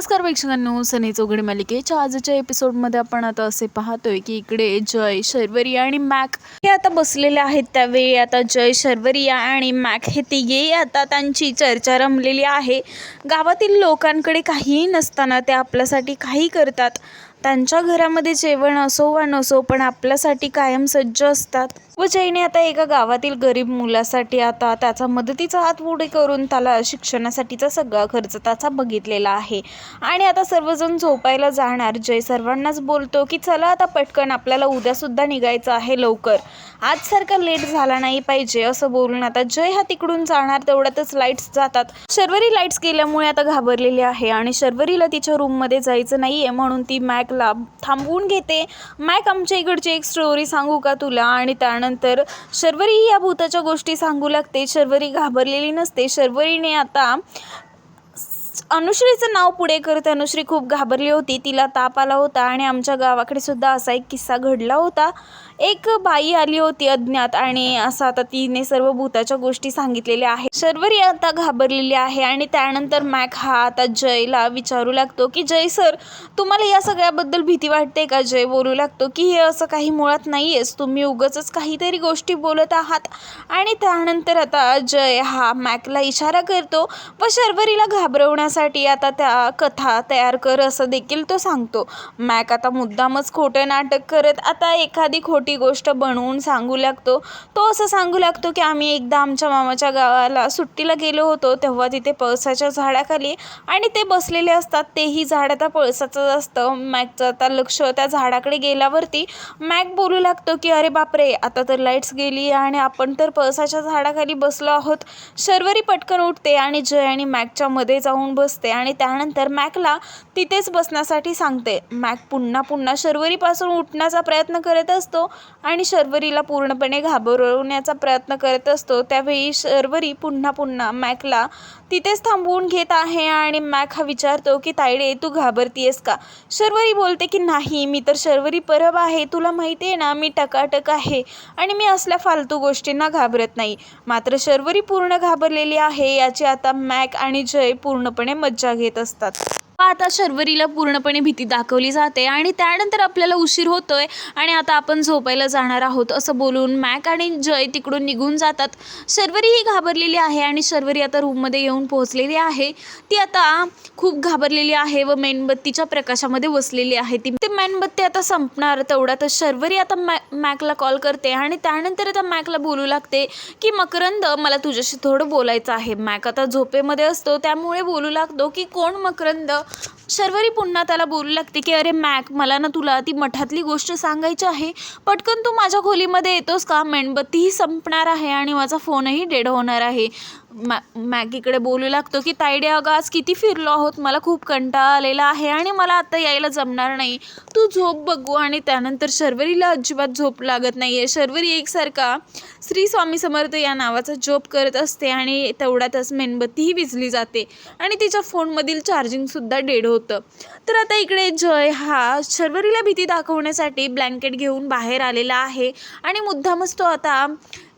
नमस्कार प्रेक्षकांनो, सनी चौघडे मालिकेच्या आजच्या एपिसोडमध्ये आपण आता असे पाहतोय की इकडे जय, शर्वरी आणि मॅक हे आता बसलेले आहेत. त्यावेळी आता जय, शर्वरी आणि मॅक हे तिघेही आता त्यांची चर्चा रमलेली आहे. गावातील लोकांकडे काहीही नसताना ते आपल्यासाठी काही करतात. त्यांच्या घरामध्ये जेवण असो वा नसो, पण आपल्यासाठी कायम सज्ज असतात. व जयने आता एका गावातील गरीब मुलासाठी आता त्याचा मदतीचा हात पुढे करून त्याला शिक्षणासाठीचा सगळा खर्च त्याचा बघितलेला आहे. आणि आता सर्वजण झोपायला जाणार. जय सर्वांनाच बोलतो की चला आता पटकन, आपल्याला उद्यासुद्धा निघायचं आहे, लवकर, आजसारखा लेट झाला नाही पाहिजे, असं बोलून आता जय हा तिकडून जाणार. तेवढ्यातच लाईट्स जातात. शर्वरी लाईट्स गेल्यामुळे आता घाबरलेली आहे आणि शर्वरीला तिच्या रूममध्ये जायचं नाहीये म्हणून ती मॅकला थांबवून घेते. मॅक, आमच्या इकडची एक स्टोरी सांगू का तुला? आणि त्यानंतर शर्वरी ही या भूताच्या गोष्टी सांगू लागते. शर्वरी घाबरलेली नसते. शर्वरीने आता अनुश्रीचं नाव पुढे करत, अनुश्री खूप घाबरली होती, तिला ताप आला होता आणि आमच्या गावाकडे सुद्धा असा एक किस्सा घडला होता. एक बाई आली होती अज्ञात आणि असं आता तिने सर्व भूताच्या गोष्टी सांगितलेल्या आहेत. शर्वरी आता घाबरलेली आहे आणि त्यानंतर मॅक हा आता जयला विचारू लागतो की जय सर, तुम्हाला या सगळ्याबद्दल भीती वाटते का? जय बोलू लागतो की हे असं काही मुळात नाही आहेस, तुम्ही उगाचच काहीतरी गोष्टी बोलत आहात. आणि त्यानंतर आता जय हा मॅकला इशारा करतो व शर्वरीला घाबरवण्यासाठी आता त्या कथा तयार कर असं देखील तो सांगतो. मॅक आता मुद्दामच खोटं नाटक करत आता एखादी खोटी गोष्ट बनवून सांगू लागतो. तो असं सांगू लागतो की आम्ही एकदा आमच्या मामाच्या गावाला सुट्टीला गेलो होतो, तेव्हा तिथे पळसाच्या झाडाखाली आणि ते बसलेले असतात, तेही झाड आता पळसाचं असतं. मॅकचं आता लक्ष त्या झाडाकडे गेल्यावरती मॅक बोलू लागतो की अरे बापरे, आता तर लाईट्स गेली आणि आपण तर पळसाच्या झाडाखाली बसलो आहोत. शर्वरी पटकन उठते आणि जय आणि मॅकच्या मध्ये जाऊन बसते आणि त्यानंतर मॅकला तिथेच बसण्यासाठी सांगते. मॅक पुन्हा पुन्हा शर्वरीपासून उठण्याचा प्रयत्न करत असतो आणि शर्वरीला पूर्णपणे घाबरवण्याचा प्रयत्न करत असतो. त्यावेळी शर्वरी पुन्हा पुन्हा मॅकला तिथेच थांबवून घेत आहे आणि मॅक हा विचारतो की तायडे, तू घाबरतीयस का? शर्वरी बोलते की नाही, मी तर शर्वरी परब आहे, तुला माहिती आहे ना, मी टकाटक आहे आणि मी असल्या फालतू गोष्टींना घाबरत नाही. मात्र शर्वरी पूर्ण घाबरलेली आहे याची आता मॅक आणि जय पूर्णपणे मज्जा घेत असतात. आता शर्वरीला पूर्णपणे भीती दाखवली जाते आणि त्यानंतर आपल्याला उशीर होतोय आणि आता आपण झोपायला जाणार आहोत असं बोलून मॅक आणि जय तिकडून निघून जातात. शर्वरी ही घाबरलेली आहे आणि शर्वरी आता रूममध्ये येऊन पोहोचलेली आहे. ती आता खूप घाबरलेली आहे व मेणबत्तीच्या प्रकाशामध्ये बसलेली आहे. ती मेणबत्ती आता संपणार. तेवढ्यातच शर्वरी आता मॅकला कॉल करते आणि त्यानंतर आता मॅकला बोलू लागते की मकरंद, मला तुझ्याशी थोडं बोलायचं आहे. मॅक आता झोपेमध्ये असतो त्यामुळे बोलू लागतो की कोण मकरंद? शर्वरी पुन्हा त्याला बोलू लागते की अरे मॅक, मला ना तुला ती मठातली गोष्ट सांगायची आहे, पटकन तू माझ्या खोलीमध्ये येतोस का? मेणबत्तीही संपणार आहे आणि माझा फोनही डेड होणार आहे. मॅक इकडे बोलू लागतो की तायडे, अगं आज किती फिरलो आहोत, मला खूप कंटाळा आलेला आहे आणि मला आता यायला जमणार नाही, तू झोप बघू. आणि त्यानंतर शर्वरीला अजिबात झोप लागत नाही आहे. शर्वरी एकसारखा श्री स्वामी समर्थ या नावाचा जप करत असते आणि तेवढ्यातच मेणबत्तीही विझली जाते आणि तिच्या फोनमधील चार्जिंगसुद्धा डेड होतं. तर आता इकडे जय हा शर्वरीला भीती दाखवण्यासाठी ब्लँकेट घेऊन बाहेर आलेला आहे आणि मुद्दामच तो आता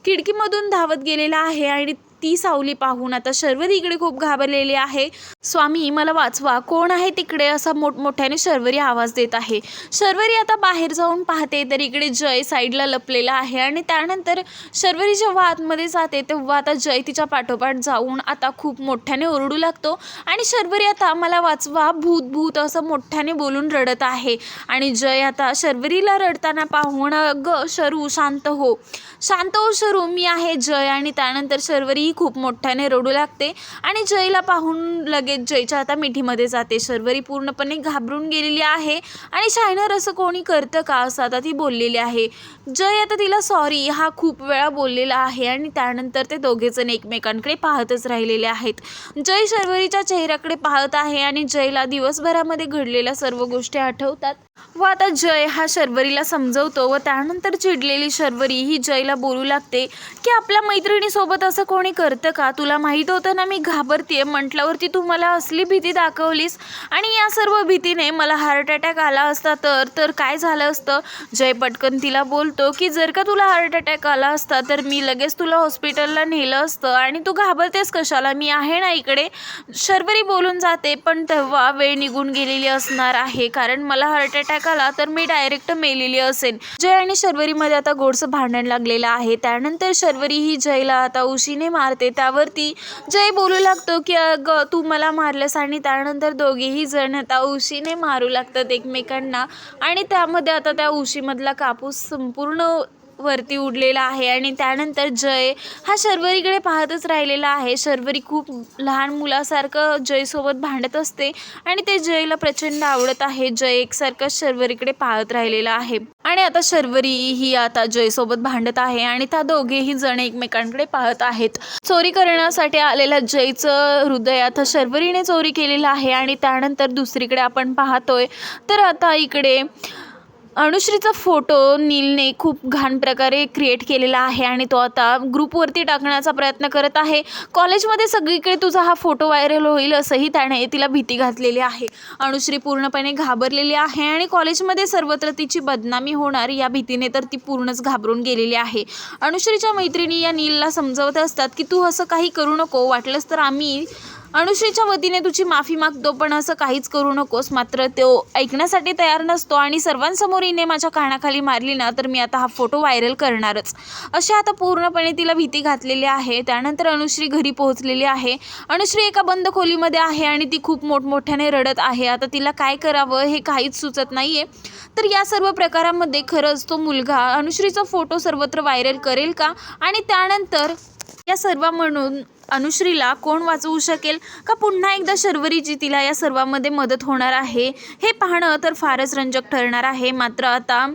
खिडकीमधून धावत गेलेला आहे आणि ती सावली पाहून आता शर्वरी इकडे खूप घाबरलेली आहे. स्वामी, मला वाचवा, कोण आहे तिकडे? असा मोठमोठ्याने शर्वरी आवाज देत आहे. शर्वरी आता बाहेर जाऊन पाहते तर इकडे जय साईडला लपलेला आहे आणि त्यानंतर शर्वरी जेव्हा आतमध्ये जाते तेव्हा आता जय तिच्या पाठोपाठ जाऊन आता खूप मोठ्याने ओरडू लागतो आणि शर्वरी आता मला वाचवा, भूत भूत असं मोठ्याने बोलून रडत आहे. आणि जय आता शर्वरीला रडताना पाहून अगं शरू, शांत हो, शांत हो शरू, मी आहे जय. आणि त्यानंतर शर्वरी खूप मोठ्याने रडू लागते आणि जयला पाहून लगेच जयच्या आता मिठीमध्ये जाते. शर्वरी पूर्णपणे घाबरून गेलेली आहे आणि शायनर असं कोणी करतं का असं आता ती बोललेली आहे. जय आता तिला सॉरी हा खूप वेळा बोललेला आहे आणि त्यानंतर ते दोघेजण एकमेकांकडे पाहतच राहिलेले आहेत. जय शर्वरीच्या चेहऱ्याकडे पाहत आहे आणि जयला दिवसभरामध्ये घडलेल्या सर्व गोष्टी आठवतात व आता जय हा शर्वरीला समजवतो व त्यानंतर चिडलेली शर्वरी ही जयला बोलू लागते की आपल्या मैत्रिणीसोबत असं कोणी करतं का? तुला माहीत होतं ना मी घाबरते म्हटल्यावरती तू मला असली भीती दाखवलीस आणि या सर्व भीतीने मला हार्ट अटॅक आला असता तर काय झालं असतं? जय पटकन तिला बोलतो की जर का तुला हार्ट अटॅक आला असता तर मी लगेच तुला हॉस्पिटलला नेलं असतं आणि तू घाबरतेस कशाला? मी आहे ना इकडे. शर्वरी बोलून जाते पण तेव्हा वेळ निघून गेलेली असणार आहे, कारण मला हार्ट अटॅक आला तर मी डायरेक्ट मेलेली असेन. जय आणि शर्वरीमध्ये आता गोडसं भांडण लागलेलं आहे. त्यानंतर शर्वरी ही जयला आता उशीने मारते. त्यावरती जय बोलू लागतो की अगं तू मला मारलंस आणि त्यानंतर दोघेही जण आता उशीने मारू लागतात एकमेकांना आणि त्यामध्ये आता त्या उशीमधला कापूस संपूर्ण वरती उडलेला आहे आणि त्यानंतर जय हा शर्वरीकडे पाहतच राहिलेला आहे. शर्वरी खूप लहान मुलासारखं जयसोबत भांडत असते आणि ते जयला प्रचंड आवडत आहे. जय एकसारखं शर्वरीकडे पाहत राहिलेला आहे आणि आता शर्वरी ही आता जयसोबत भांडत आहे आणि त्या दोघेही जण एकमेकांकडे पाहत आहेत. चोरी करण्यासाठी आलेल्या जयचं हृदय आता शर्वरीने चोरी केलेलं आहे आणि त्यानंतर दुसरीकडे आपण पाहतोय तर आता इकडे अनुश्रीचा फोटो नीलने खूप घाण प्रकारे क्रिएट केलेला आहे आणि तो आता ग्रुपवरती टाकण्याचा प्रयत्न करत आहे. कॉलेजमध्ये सगळीकडे तुझा हा फोटो व्हायरल होईल असंही त्याने तिला भीती घातलेली आहे. अनुश्री पूर्णपणे घाबरलेली आहे आणि कॉलेजमध्ये सर्वत्र तिची बदनामी होणार या भीतीने तर ती पूर्णच घाबरून गेलेली आहे. अनुश्रीच्या मैत्रिणी या नीलला समजवत असतात की तू असं काही करू नको, वाटलंच तर आम्ही अनुश्रीच्या वतीने तुझी माफी मागतो पण असं काहीच करू नकोस. मात्र तो ऐकण्यासाठी तयार नसतो आणि सर्वांसमोर हिने माझ्या कानाखाली मारली ना तर मी आता हा फोटो व्हायरल करणारच, अशी आता पूर्णपणे तिला भीती घातलेली आहे. त्यानंतर अनुश्री घरी पोहोचलेली आहे. अनुश्री एका बंद खोलीमध्ये आहे आणि ती खूप मोठमोठ्याने रडत आहे. आता तिला काय करावं हे काहीच सुचत नाहीये. तर या सर्व प्रकारामध्ये खरंच तो मुलगा अनुश्रीचा फोटो सर्वत्र व्हायरल करेल का आणि त्यानंतर या सर्व म्हणून अनुश्रीला कोण वाचवू शकेल का पुन्हा एकदा शर्वरीची तिला या सर्वांमध्ये मदत होणार आहे हे पाहणं तर फारच रंजक ठरणार आहे. मात्र आता